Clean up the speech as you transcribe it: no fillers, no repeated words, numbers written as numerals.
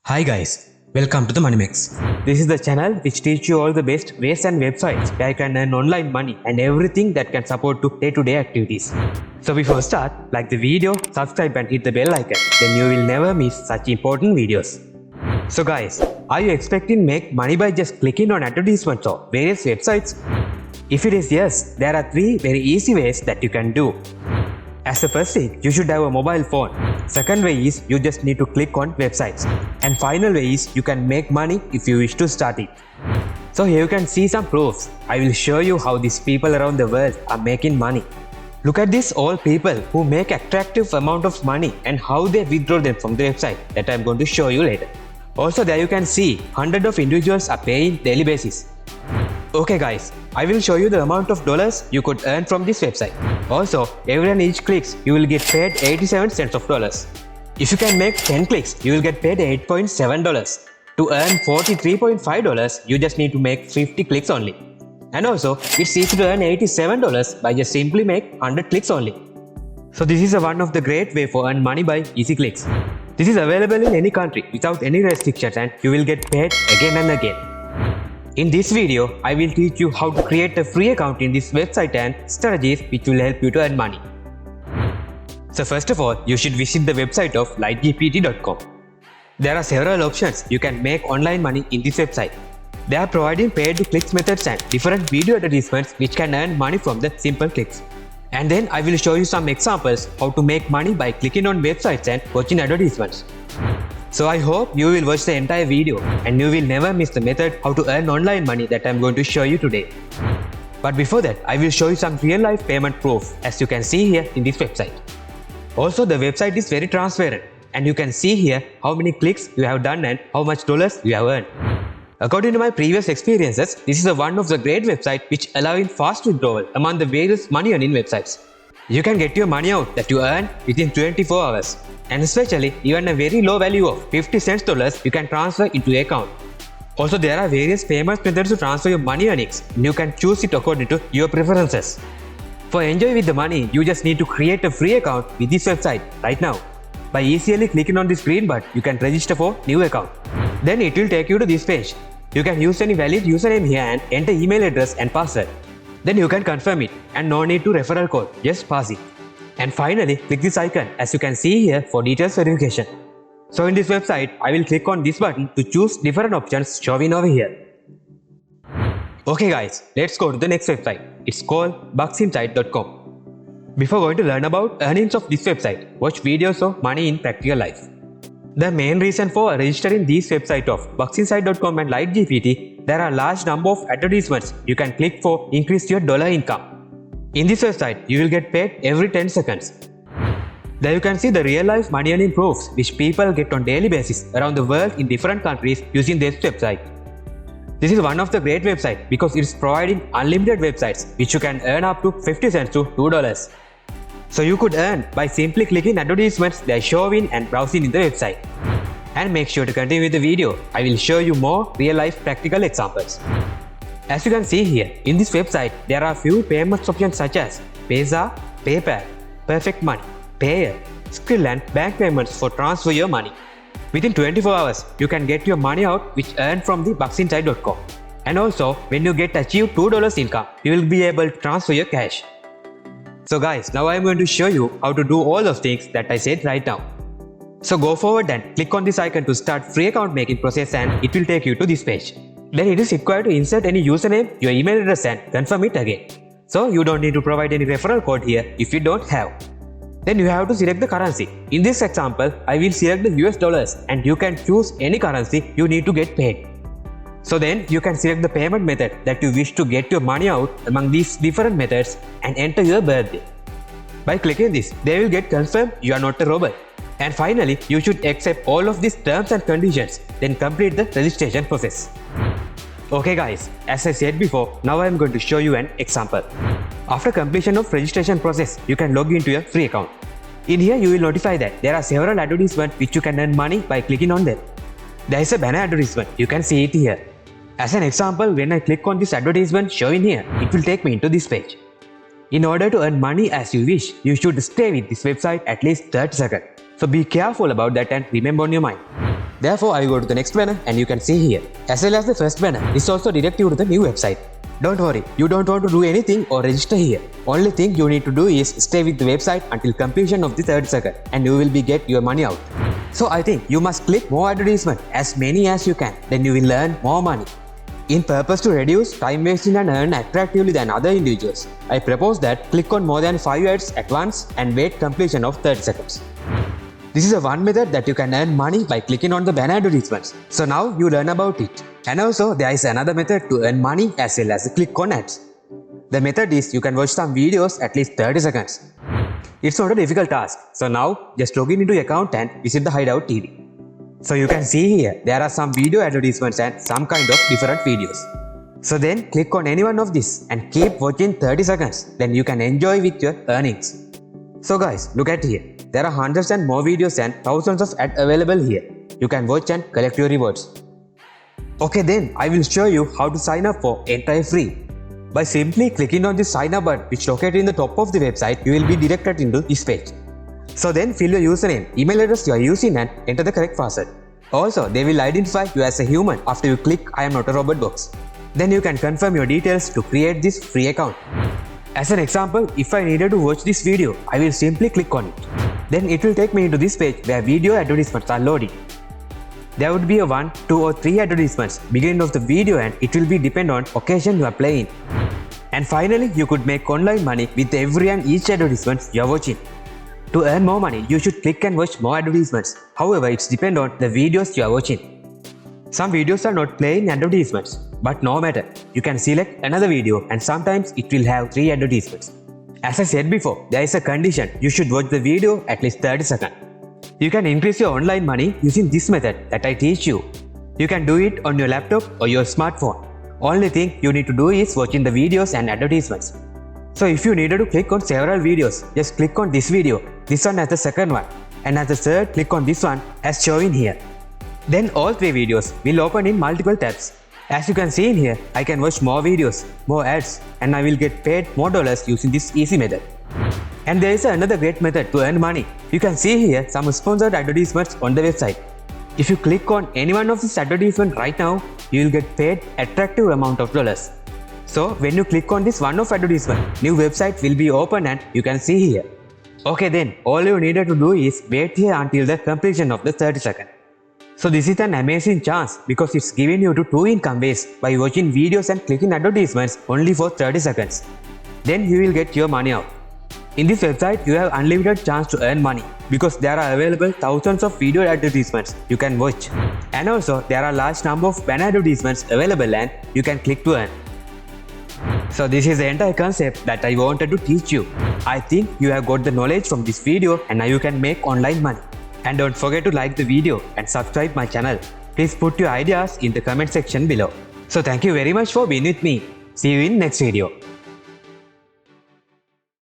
Hi guys, welcome to the Money Mix. This is the channel which teaches you all the best ways and websites where you can earn online money and everything that can support to day-to-day activities. So before start, like the video, subscribe and hit the bell icon, then you will never miss such important videos. So guys, are you expecting make money by just clicking on advertisements or various websites? If it is yes, there are 3 very easy ways that you can do. As the first thing, you should have a mobile phone. Second way is you just need to click on websites. And final way is you can make money if you wish to start it. So here you can see some proofs. I will show you how these people around the world are making money. Look at these all people who make attractive amount of money and how they withdraw them from the website that I am going to show you later. Also there you can see hundreds of individuals are paying daily basis. Okay guys, I will show you the amount of dollars you could earn from this website. Also, every and each clicks, you will get paid 87 cents of dollars. If you can make 10 clicks, you will get paid $8.7. To earn $43.5, you just need to make 50 clicks only. And also, it's easy to earn $87 by just simply make 100 clicks only. So this is one of the great way for earn money by easy clicks. This is available in any country without any restrictions and you will get paid again and again. In this video, I will teach you how to create a free account in this website and strategies which will help you to earn money. So first of all, you should visit the website of Lightyppt.com. There are several options you can make online money in this website. They are providing pay-to-clicks methods and different video advertisements which can earn money from the simple clicks. And then I will show you some examples how to make money by clicking on websites and watching advertisements. So I hope you will watch the entire video and you will never miss the method how to earn online money that I am going to show you today. But before that, I will show you some real life payment proof as you can see here in this website. Also the website is very transparent and you can see here how many clicks you have done and how much dollars you have earned. According to my previous experiences, this is one of the great websites which allowing fast withdrawal among the various money earning websites. You can get your money out that you earn within 24 hours. And especially even a very low value of 50 cents dollars you can transfer into your account. Also there are various famous methods to transfer your money earnings and you can choose it according to your preferences. For enjoy with the money, you just need to create a free account with this website right now. By easily clicking on this green button, you can register for new account. Then it will take you to this page. You can use any valid username here and enter email address and password. Then you can confirm it and no need to referral code, just pass it. And finally, click this icon as you can see here for details verification. So in this website, I will click on this button to choose different options showing over here. Okay guys, let's go to the next website. It's called Boxingtime.com. Before going to learn about earnings of this website, watch videos of money in practical life. The main reason for registering this website of Boxingtime.com and Lightyppt, there are large number of advertisements you can click for increase your dollar income. In this website, you will get paid every 10 seconds. There you can see the real life money earning proofs which people get on daily basis around the world in different countries using this website. This is one of the great websites because it is providing unlimited websites which you can earn up to 50 cents to $2. So you could earn by simply clicking advertisements they are showing and browsing in the website. And make sure to continue with the video. I will show you more real life practical examples. As you can see here, in this website, there are few payment options such as Payza, PayPal, Perfect Money, Payer, Skrill and bank payments for transfer your money. Within 24 hours, you can get your money out which earned from the Boxingtime.com. And also, when you get achieved $2 income, you will be able to transfer your cash. So guys, now I am going to show you how to do all those things that I said right now. So go forward and click on this icon to start free account making process and it will take you to this page. Then it is required to insert any username, your email address and confirm it again. So you don't need to provide any referral code here if you don't have. Then you have to select the currency. In this example, I will select the US dollars and you can choose any currency you need to get paid. So then you can select the payment method that you wish to get your money out among these different methods and enter your birthday. By clicking this, they will get confirmed you are not a robot. And finally, you should accept all of these terms and conditions, then complete the registration process. Okay guys, as I said before, now I am going to show you an example. After completion of registration process, you can log into your free account. In here, you will notify that there are several advertisements which you can earn money by clicking on them. There is a banner advertisement, you can see it here. As an example, when I click on this advertisement showing here, it will take me into this page. In order to earn money as you wish, you should stay with this website at least 30 seconds. So be careful about that and remember on your mind. Therefore, I will go to the next banner and you can see here. As well as the first banner, this also directs you to the new website. Don't worry, you don't want to do anything or register here. Only thing you need to do is stay with the website until completion of the 30 seconds and you will get your money out. So I think you must click more advertisement, as many as you can, then you will earn more money. In purpose to reduce time wasting and earn attractively than other individuals, I propose that click on more than 5 ads at once and wait completion of 30 seconds. This is a one method that you can earn money by clicking on the banner advertisements. So now you learn about it. And also there is another method to earn money as well as click on ads. The method is you can watch some videos at least 30 seconds. It's not a difficult task. So now just log in into your account and visit the Hideout TV. So you can see here there are some video advertisements and some kind of different videos. So then click on any one of these and keep watching 30 seconds. Then you can enjoy with your earnings. So guys, look at here. There are hundreds and more videos and thousands of ads available here. You can watch and collect your rewards. Okay, then I will show you how to sign up for entire free. By simply clicking on this sign up button which is located in the top of the website, you will be directed into this page. So then fill your username, email address you are using and enter the correct password. Also, they will identify you as a human after you click I am not a robot box. Then you can confirm your details to create this free account. As an example, if I needed to watch this video, I will simply click on it. Then it will take me into this page where video advertisements are loading. There would be a 1, 2 or 3 advertisements beginning of the video and it will be depend on occasion you are playing. And finally, you could make online money with every and each advertisement you are watching. To earn more money, you should click and watch more advertisements. However, it's depend on the videos you are watching. Some videos are not playing advertisements, but no matter, you can select another video and sometimes it will have 3 advertisements. As I said before, there is a condition, you should watch the video at least 30 seconds. You can increase your online money using this method that I teach you. You can do it on your laptop or your smartphone. Only thing you need to do is watching the videos and advertisements. So if you needed to click on several videos, just click on this video, this one as the second one, and as the third click on this one as shown here. Then all 3 videos will open in multiple tabs. As you can see in here, I can watch more videos, more ads, and I will get paid more dollars using this easy method. And there is another great method to earn money. You can see here some sponsored advertisements on the website. If you click on any one of these advertisements right now, you will get paid attractive amount of dollars. So when you click on this one of advertisement, new website will be open and you can see here. Okay, then all you needed to do is wait here until the completion of the 30 seconds. So this is an amazing chance because it's giving you to 2 income ways by watching videos and clicking advertisements only for 30 seconds. Then you will get your money out. In this website, you have unlimited chance to earn money because there are available thousands of video advertisements you can watch. And also, there are large number of banner advertisements available and you can click to earn. So this is the entire concept that I wanted to teach you. I think you have got the knowledge from this video and now you can make online money. And don't forget to like the video and subscribe my channel. Please put your ideas in the comment section below. So thank you very much for being with me. See you in next video.